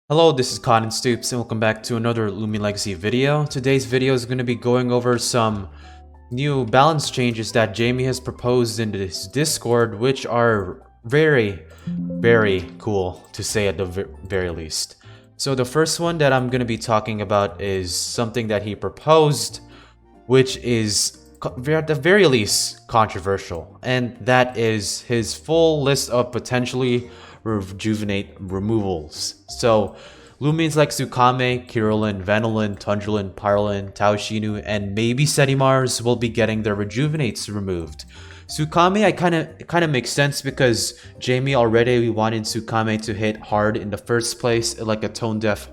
Hello, this is Cotton Stoops and welcome back to another Loomian Legacy video. Today's video is going to be going over some new balance changes that Jamie has proposed in his Discord, which are very cool, to say at the very least. So the first one that I'm going to be talking about is something that he proposed, which is at the very least controversial, and that is his full list of potentially rejuvenate removals. So Loomians like Tsukame, Kirillin, Vanillin, Tundrelin, Parlin, Taoshinu, and maybe Sedimars will be getting their rejuvenates removed. Tsukame, I kind of makes sense because Jamie already wanted Tsukame to hit hard in the first place, like a tone deaf,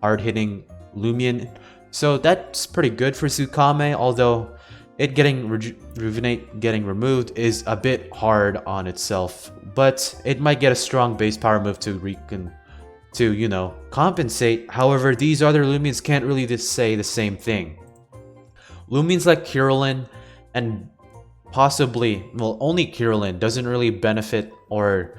hard hitting Loomian. So that's pretty good for Tsukame, although it getting rejuvenate getting removed is a bit hard on itself, but it might get a strong base power move to compensate. However, these other Loomians can't really just say the same thing. Loomians like Kirillin and possibly, well, only Kirillin doesn't really benefit or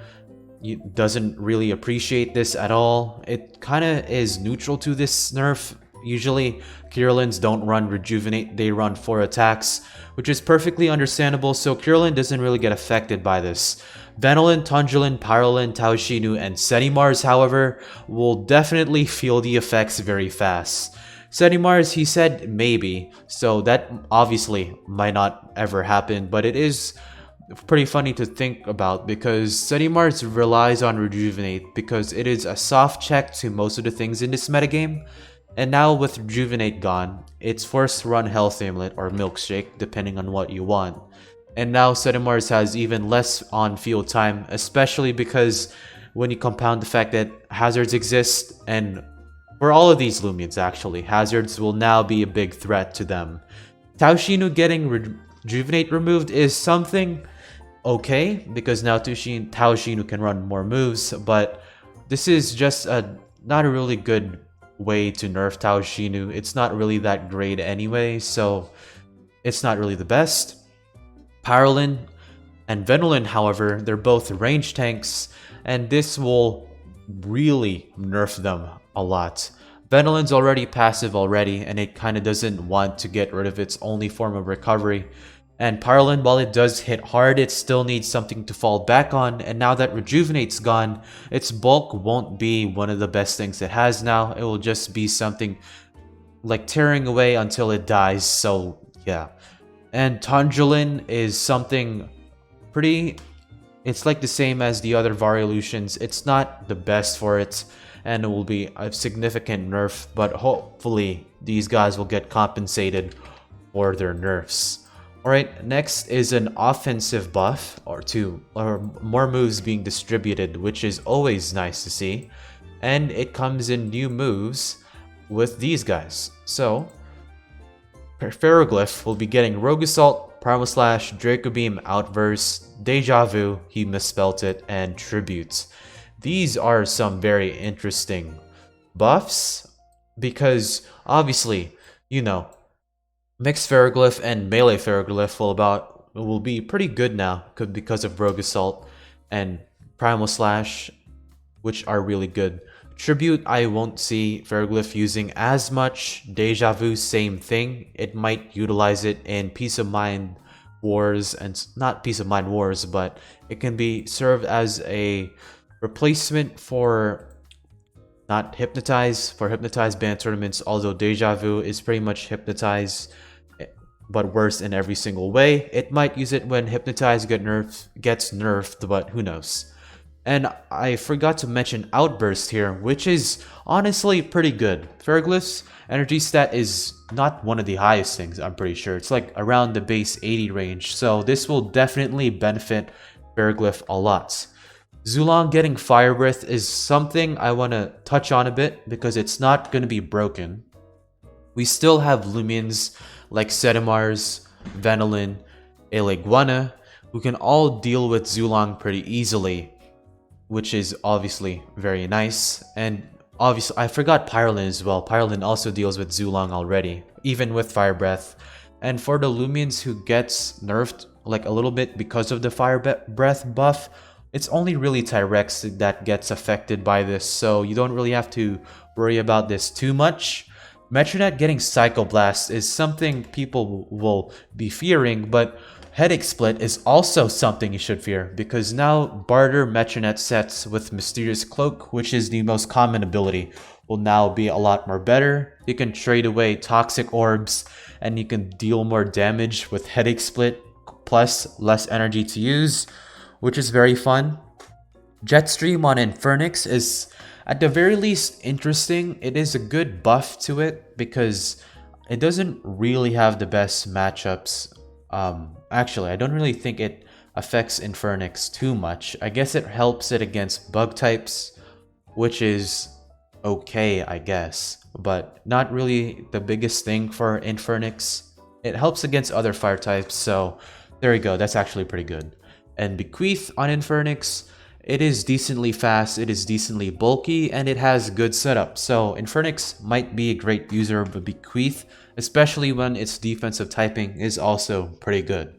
doesn't really appreciate this at all. It kind of is neutral to this nerf. Usually, Kirillins don't run rejuvenate, they run 4 attacks, which is perfectly understandable, so Kirillin doesn't really get affected by this. Vanillin, Tundrelin, Parlin, Taoshinu, and Sedimars, however, will definitely feel the effects very fast. Sedimars, he said maybe, so that obviously might not ever happen, but it is pretty funny to think about because Sedimars relies on rejuvenate because it is a soft check to most of the things in this metagame. And now with Rejuvenate gone, it's forced to run Health Amulet or Milkshake depending on what you want. And now Sedimars has even less on-field time, especially because when you compound the fact that hazards exist, and for all of these Loomians actually, hazards will now be a big threat to them. Taoshinu getting Rejuvenate removed is something okay, because now Taoshinu can run more moves, but this is just not a really good way to nerf Taoshinu. It's not really that great anyway, so it's not really the best. Parlin and Vanillin, however, they're both range tanks, and this will really nerf them a lot. Vanillin's already passive already, and it kind of doesn't want to get rid of its only form of recovery. And Parlin, while it does hit hard, it still needs something to fall back on, and now that Rejuvenate's gone, its bulk won't be one of the best things it has now. It will just be something like tearing away until it dies, so yeah. And Tundrelin is something pretty... it's like the same as the other Variolutions. It's not the best for it, and it will be a significant nerf, but hopefully these guys will get compensated for their nerfs. Alright, next is an offensive buff, or more moves being distributed, which is always nice to see. And it comes in new moves with these guys. So, Pharoglyph will be getting Rogue Assault, Primal Slash, Draco Beam, Outburst, Deja Vu, he misspelt it, and Tribute. These are some very interesting buffs, because obviously, Mixed Pharoglyph and Melee Pharoglyph will be pretty good now because of Rogue Assault and Primal Slash, which are really good. Tribute, I won't see Pharoglyph using as much. Deja Vu, same thing. It might utilize it in Peace of Mind Wars, and not Peace of Mind Wars, but it can be served as a replacement for not Hypnotize, for Hypnotize ban tournaments, although Deja Vu is pretty much Hypnotize, but worse in every single way. It might use it when Hypnotize gets nerfed, but who knows. And I forgot to mention Outburst here, which is honestly pretty good. Pharoglyph's energy stat is not one of the highest things, I'm pretty sure. It's like around the base 80 range, so this will definitely benefit Pharoglyph a lot. Zuelong getting Fire Breath is something I want to touch on a bit because it's not going to be broken. We still have Loomians like Sedimars, Vanillin, Eleguana, who can all deal with Zuelong pretty easily, which is obviously very nice. And obviously, I forgot Parlin as well. Parlin also deals with Zuelong already, even with Fire Breath. And for the Loomians who gets nerfed like a little bit because of the Fire Breath buff, It's only really Tyrex that gets affected by this, so you don't really have to worry about this too much. Metronette getting Psycho Blast is something people will be fearing, but Headache Split is also something you should fear, because now Barter Metronette sets with Mysterious Cloak, which is the most common ability, will now be a lot more better. You can trade away Toxic Orbs, and you can deal more damage with Headache Split, plus less energy to use, which is very fun. Jetstream on infernix is at the very least interesting. It is a good buff to it because it doesn't really have the best matchups. Actually, I don't really think it affects infernix too much. I guess it helps it against bug types, which is okay, I guess, but not really the biggest thing for infernix. It helps against other fire types, so there you go. That's actually pretty good. And Bequeath on infernix, it is decently fast, it is decently bulky, and it has good setup. So infernix might be a great user of Bequeath, especially when its defensive typing is also pretty good.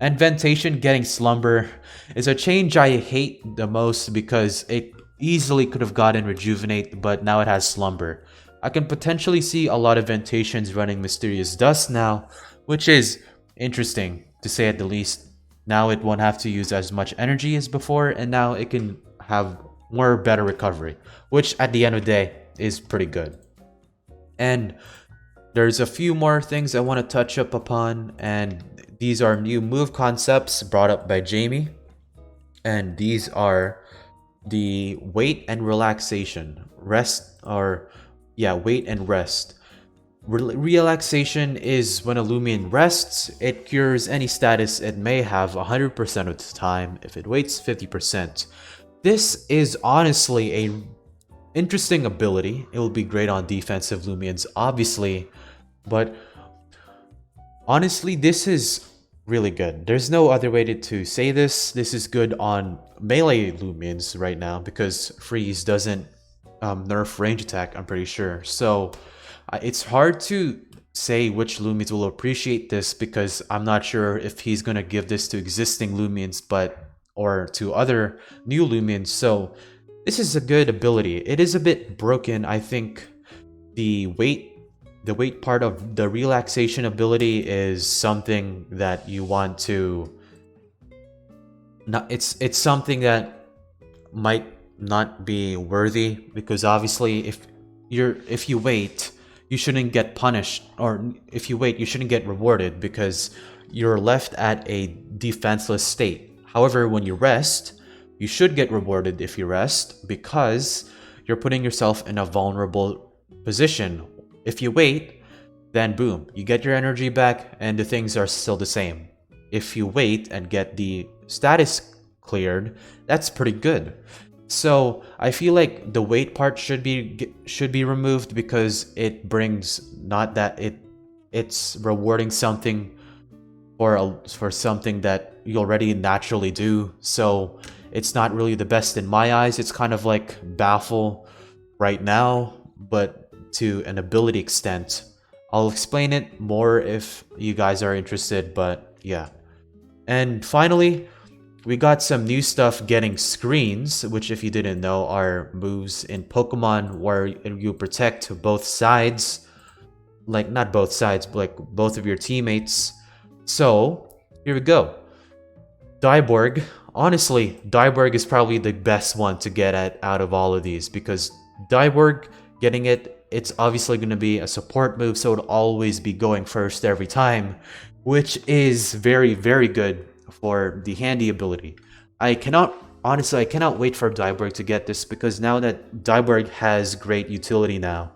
And Ventation getting Slumber is a change I hate the most because it easily could have gotten Rejuvenate, but now it has Slumber. I can potentially see a lot of Ventations running Mysterious Dust now, which is interesting to say at the least. Now it won't have to use as much energy as before, and now it can have more better recovery, which at the end of the day is pretty good. And there's a few more things I want to touch up upon, and these are new move concepts brought up by Jamie. And these are the wait and relaxation. Wait and rest. Relaxation is when a Loomian rests, it cures any status it may have 100% of the time if it waits 50%. This is honestly a interesting ability. It will be great on defensive Loomians, obviously, but honestly, this is really good. There's no other way to say this. This is good on melee Loomians right now because Freeze doesn't nerf range attack, I'm pretty sure. So it's hard to say which Loomians will appreciate this because I'm not sure if he's going to give this to existing Loomians or to other new Loomians. So this is a good ability. It is a bit broken. I think the wait part of the relaxation ability is something that you want to it's something that might not be worthy because obviously if you wait, you shouldn't get punished, or if you wait, you shouldn't get rewarded because you're left at a defenseless state. However, when you rest, you should get rewarded if you rest because you're putting yourself in a vulnerable position. If you wait, then boom, you get your energy back and the things are still the same. If you wait and get the status cleared, that's pretty good. So I feel like the wait part should be removed because it brings it's rewarding something for something that you already naturally do. So it's not really the best in my eyes. It's kind of like Baffle right now, but to an ability extent. I'll explain it more if you guys are interested, but yeah. And finally, we got some new stuff getting screens, which if you didn't know are moves in Pokemon where you protect both sides. Like, not both sides, but like both of your teammates. So, here we go. Diborg. Honestly, Diborg is probably the best one to get out of all of these because Diborg, getting it's obviously going to be a support move, so it'll always be going first every time, which is very, very good for the handy ability. I cannot wait for Diborg to get this because now that Diborg has great utility now,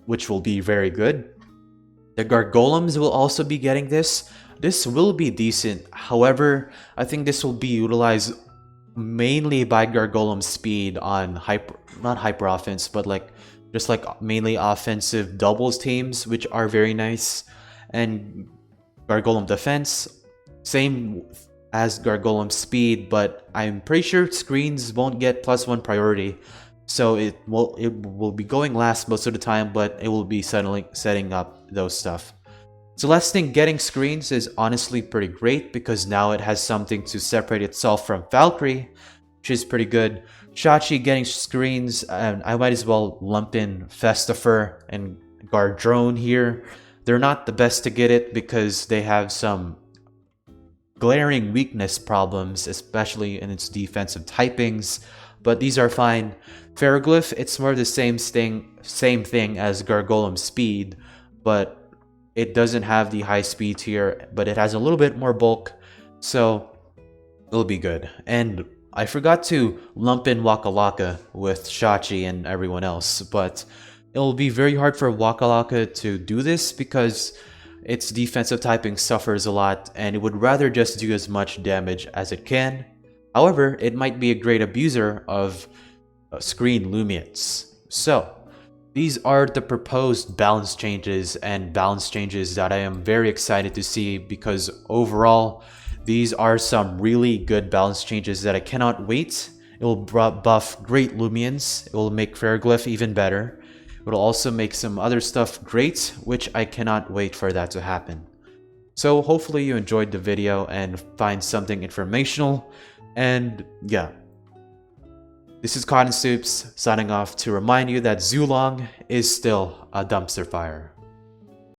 which will be very good. The Gargolems will also be getting this. This will be decent. However, I think this will be utilized mainly by Gargolem speed on not hyper offense, but just like mainly offensive doubles teams, which are very nice. And Gargolem defense, same as Gargolem speed, but I'm pretty sure screens won't get +1 priority. So it will be going last most of the time, but it will be setting up those stuff. Celestine getting screens is honestly pretty great because now it has something to separate itself from Valkyrie. She's pretty good. Shachi getting screens, and I might as well lump in Festifer and Gardrone here. They're not the best to get it because they have some glaring weakness problems, especially in its defensive typings, but these are fine. Pharoglyph, it's more of the same thing as Gargolem speed, but it doesn't have the high speed tier, but it has a little bit more bulk, so it'll be good. And I forgot to lump in Waka Waka with Shachi and everyone else, but it'll be very hard for Waka Waka to do this because its defensive typing suffers a lot and it would rather just do as much damage as it can. However, it might be a great abuser of screen Loomians. So, these are the proposed balance changes that I am very excited to see because overall, these are some really good balance changes that I cannot wait. It will buff great Loomians, it will make Pharoglyph even better. It will also make some other stuff great, which I cannot wait for that to happen. So hopefully you enjoyed the video and find something informational. And yeah, this is Cotton Soups signing off to remind you that Zuelong is still a dumpster fire.